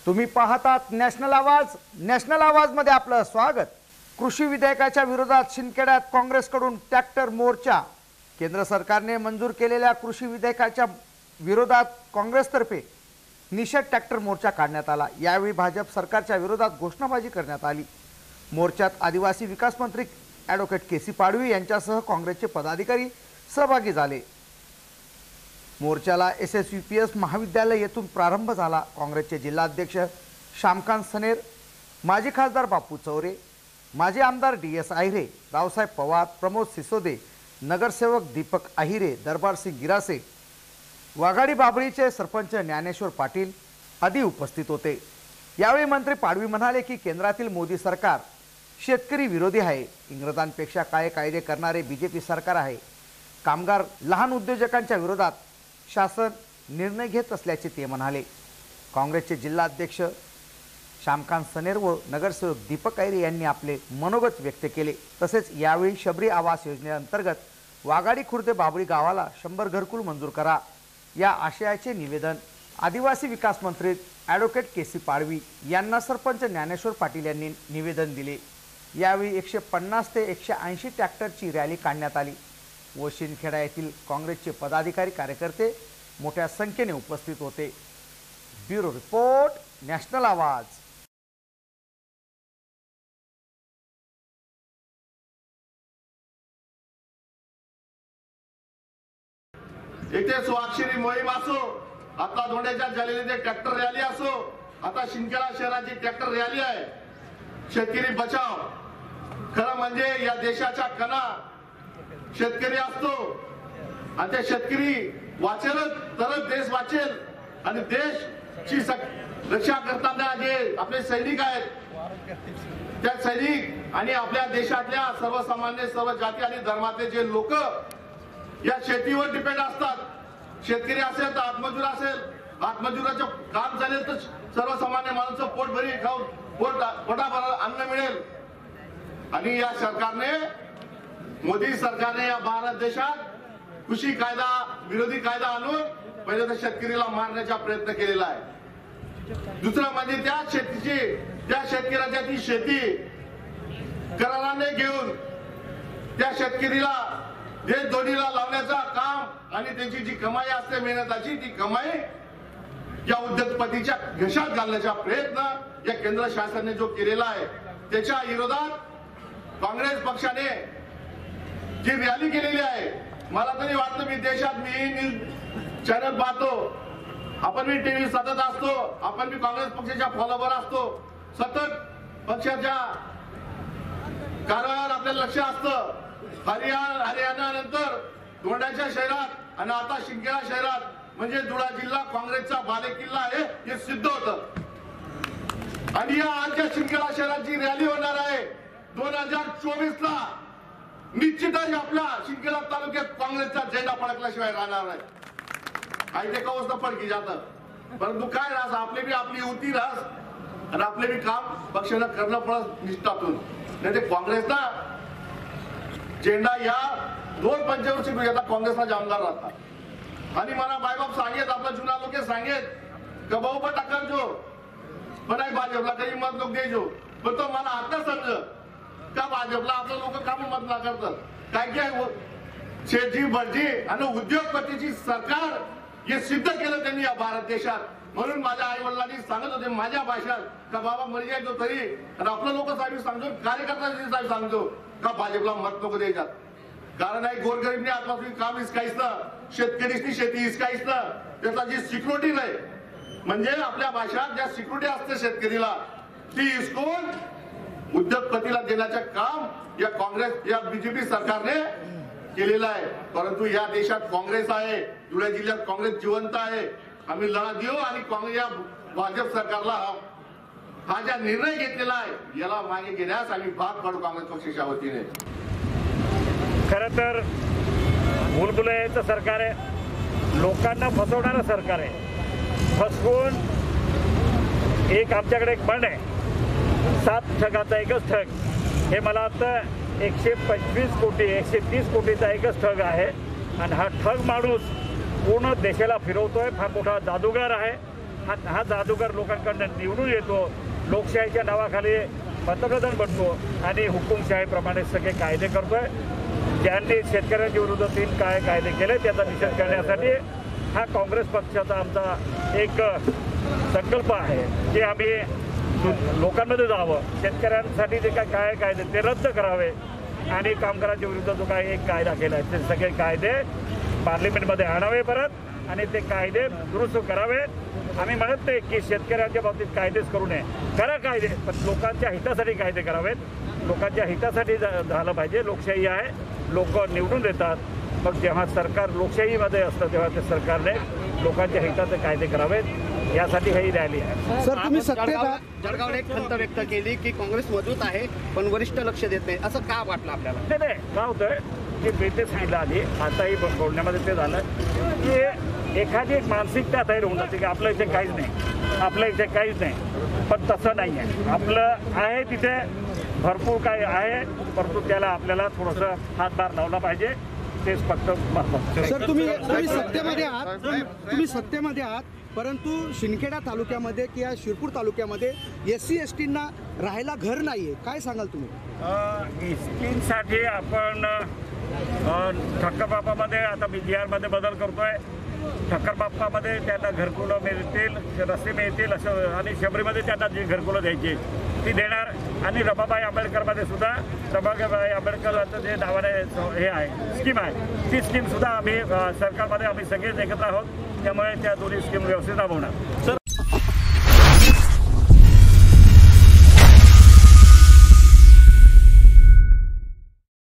तुम्ही पाहतात नॅशनल आवाज मध्ये आपलं स्वागत। कृषी विधेयकाच्या विरोधात शिंदखेड्यात काँग्रेसकडून ट्रॅक्टर मोर्चा। केंद्र सरकारने मंजूर केलेल्या कृषी विधेयकाच्या विरोधात काँग्रेसतर्फे निषेध ट्रॅक्टर मोर्चा काढण्यात आला। यावेळी भाजप सरकारच्या विरोधात घोषणाबाजी करण्यात आली। मोर्चात आदिवासी विकास मंत्री ॲडव्होकेट केसी पाडवी यांच्यासह काँग्रेसचे पदाधिकारी सहभागी झाले। मोर्चाला SSVPS महाविद्यालय येथून प्रारंभ झाला। काँग्रेसचे जिल्हाध्यक्ष श्यामकांत सनेर, माजी खासदार बापू चौरे, माजी आमदार DS आहिरे, रावसाहेब पवार, प्रमोद सिसोदे, नगरसेवक दीपक आहिरे, दरबार सिंग गिरासे, वाघाडी बाबळीचे सरपंच ज्ञानेश्वर पाटील आदी उपस्थित होते। यावेळी मंत्री पाडवी म्हणाले की केंद्रातील मोदी सरकार शेतकरी विरोधी आहे। इंग्रजांपेक्षा काळे कायदे करणारे BJP सरकार आहे। कामगार लहान उद्योजकांच्या विरोधात शासन निर्णय घेत असल्याचे ते म्हणाले। काँग्रेसचे जिल्हाध्यक्ष श्यामकांत सनेर व नगरसेवक दीपक आहिरे यांनी आपले मनोगत व्यक्त केले। तसेच यावेळी शबरी आवास योजनेअंतर्गत वाघाडी खुर्द बाबळी गावाला 100 घरकुल मंजूर करा या आशयाचे निवेदन आदिवासी विकास मंत्री ॲडव्होकेट केसी पाडवी यांना सरपंच ज्ञानेश्वर पाटील यांनी निवेदन दिले। यावेळी 150 ते 180 ट्रॅक्टरची रॅली काढण्यात आली व शिंदखेडा येथील काँग्रेसचे पदाधिकारी कार्यकर्ते मोठ्या संख्येने उपस्थित होते। ब्युरो रिपोर्ट, नॅशनल आवाज। इथे स्वाक्षरी मोहीम असो, आता धोंड्याच्या झालेली ट्रॅक्टर रॅली असो, आता शिंदखेडा शहराची ट्रॅक्टर रॅली आहे। शेतकरी बचाव, खरं म्हणजे या देशाचा कणा शेतकरी असतो आणि त्या शेतकरी वाचेलच तरच देश वाचेल। आणि देशची रक्षा करताना जे आपले सैनिक आहेत त्या सैनिक आणि आपल्या देशातल्या सर्वसामान्य सर्व जाती आणि धर्माचे जे लोक या शेतीवर डिपेंड असतात। शेतकरी असेल तर आत्मजूर असेल, आत्मजुराचं काम झाले तर सर्वसामान्य माणसाचं पोट भरी खाऊन पोटाभर अन्न मिळेल। आणि या सरकारने, मोदी सरकारने या भारत देशात कृषी कायदा विरोधी कायदा आणून पहिले तर शेतकरीला मारण्याचा प्रयत्न केलेला आहे। दुसरं म्हणजे त्या शेतकऱ्याच्या ती शेती कराराने घेऊन त्या शेतकरीला देश दोन्हीला लावण्याचा काम आणि त्यांची जी कमाई असते मेहनताची ती कमाई या उद्योगपतीच्या घशात घालण्याचा प्रयत्न या केंद्र शासनाने जो केलेला आहे त्याच्या विरोधात काँग्रेस पक्षाने जी रॅली केलेली आहे। मला तरी वाटतं मी देशात मी चॅनल पाहतो, आपण मी टीव्ही सतत असतो, आपण मी काँग्रेस पक्षाच्या फॉलोवर असतो, सतत पक्षाच्या कार्यावर आपलं लक्ष असतं। हरियाणा नंतर धोंड्याच्या शहरात आणि आता शिंदखेडा शहरात म्हणजे धुळा जिल्हा काँग्रेसचा बालेकिल्ला आहे हे सिद्ध होतं। आणि या आजच्या शिंदखेडा शहराची रॅली होणार आहे 2024 ला। निश्चितच आपल्या शिंदखेडा तालुक्यात काँग्रेसचा झेंडा फडकल्याशिवाय राहणार नाही। काही ते कवच तर फडकी जातात, परंतु काय राहस आपले बी आपली युती राहस आणि आपले बी काम पक्षानं करणं पडत निष्ठातून। नाही ते काँग्रेसचा झेंडा या 2 पंचवर्षी आता काँग्रेसचा आमदार राहतात। आणि मला बायबाप सांगेत, आपला जुना लोक सांगेत का भाऊ टाकर जो पण भाजपला काही मत लोक द्यायचो, पण तो मला आता समज का भाजपला आपलं लोक काम मत ना करतात। काय काय शेती भरजी आणि उद्योगपतीची सरकार हे सिद्ध केलं त्यांनी या भारत देशात। म्हणून माझ्या आई वडिलांनी सांगत होते माझ्या भाषात का बाबा मरी जायचो तरी आणि आपलं लोक साहेब सांगतो, कार्यकर्ता साहेब सांगतो का भाजपला मत नको द्यायच्यात। कारण आहे गोरगरीबने आत्महत्या काम हिसकायचं, शेतकरीची शेती हिसकायचं, त्याचा जी सिक्युरिटी नाही म्हणजे आपल्या भाषात ज्या सिक्युरिटी असते शेतकरीला ती हिसकून उद्योगपतीला देण्याचे काम या काँग्रेस या BJP सरकारने केलेलं आहे। परंतु या देशात काँग्रेस आहे, धुळे जिल्ह्यात काँग्रेस जिवंत आहे। आम्ही लढा देऊ आणि काँग्रेस या भाजप सरकारला हा ज्या निर्णय घेतलेला आहे याला मागे घेण्यास आम्ही भाग पाडू काँग्रेस पक्षाच्या वतीने। खरं तर भूलभुलैयाचं सरकार आहे, लोकांना फसवणारं सरकार आहे. फसवून एक आमच्याकडे एक म्हण आहे, 7 ठगाचा एकच ठग. हे मला वाटतं 125 कोटी 130 कोटीचा एकच ठग आहे. आणि हा ठग माणूस पूर्ण देशाला फिरवतोय. फार मोठा जादूगार आहे. हा जादूगार लोकांकडनं निवडून येतो, लोकशाहीच्या नावाखाली पंतप्रधान बनतो आणि हुकुमशाहीप्रमाणे सगळे कायदे करतोय. ज्यांनी शेतकऱ्यांच्या विरुद्ध 3 कायदे केले त्याचा निषेध करण्यासाठी हा काँग्रेस पक्षाचा आमचा एक संकल्प आहे की आम्ही लोकांमध्ये जावं, शेतकऱ्यांसाठी जे काय कायदे ते रद्द करावे आणि कामगारांच्या विरुद्ध जो काही एक कायदा केला आहे ते सगळे कायदे पार्लिमेंटमध्ये आणावे परत आणि ते कायदे दुरुस्त करावे. आम्ही म्हणत नाही की शेतकऱ्यांच्या बाबतीत कायदेच करू नये, करा कायदे, पण लोकांच्या हितासाठी कायदे करावेत. लोकांच्या हितासाठी झालं पाहिजे. लोकशाही आहे, लोक निवडून देतात. मग जेव्हा सरकार लोकशाहीमध्ये असतं तेव्हा ते सरकारने लोकांच्या हिताचे कायदे करावेत, यासाठी ही रॅली आहे. सर तुम्ही सत्तेत जळगावला एक खंत व्यक्त केली की काँग्रेस मजबूत आहे पण वरिष्ठ लक्ष देत नाही, असं का वाटलं आपल्याला? नाही काय होतंय की मी ते सांगितलं आधी, आताही बोलण्यामध्ये ते झालं की एखादी एक मानसिकता तयार होऊन जाते की आपल्या इथे काहीच नाही, आपल्या इथे काहीच नाही. पण तसं नाही आहे. आपलं आहे तिथे भरपूर काही आहे, परंतु त्याला आपल्याला थोडंसं हातभार लावला पाहिजे, तेच फक्त महत्त्वाचं. सर तुम्ही सत्तेमध्ये आहात परंतु शिंदखेडा तालुक्यामध्ये किंवा शिरपूर तालुक्यामध्ये SC STंना राहायला घर नाहीये, काय सांगाल तुम्ही? एसटीसाठी आपण ठक्करबापामध्ये आता मी बिहारमध्ये बदल करतोय. ठक्करबापामध्ये त्यांना घरकुलं मिळतील, रस्ते मिळतील असं, आणि शबरीमध्ये त्यांना जी घरकुलं द्यायची ती देणार. आणि रमाबाई आंबेडकरमध्ये सुद्धा रमाबाई आंबेडकरांचं जे नावाने हे आहे स्कीम आहे, ती स्कीमसुद्धा आम्ही सरकारमध्ये आम्ही सगळेच एकत्र आहोत. त्यामुळे त्या दोन्ही स्कीम व्यवस्थित राबवणार.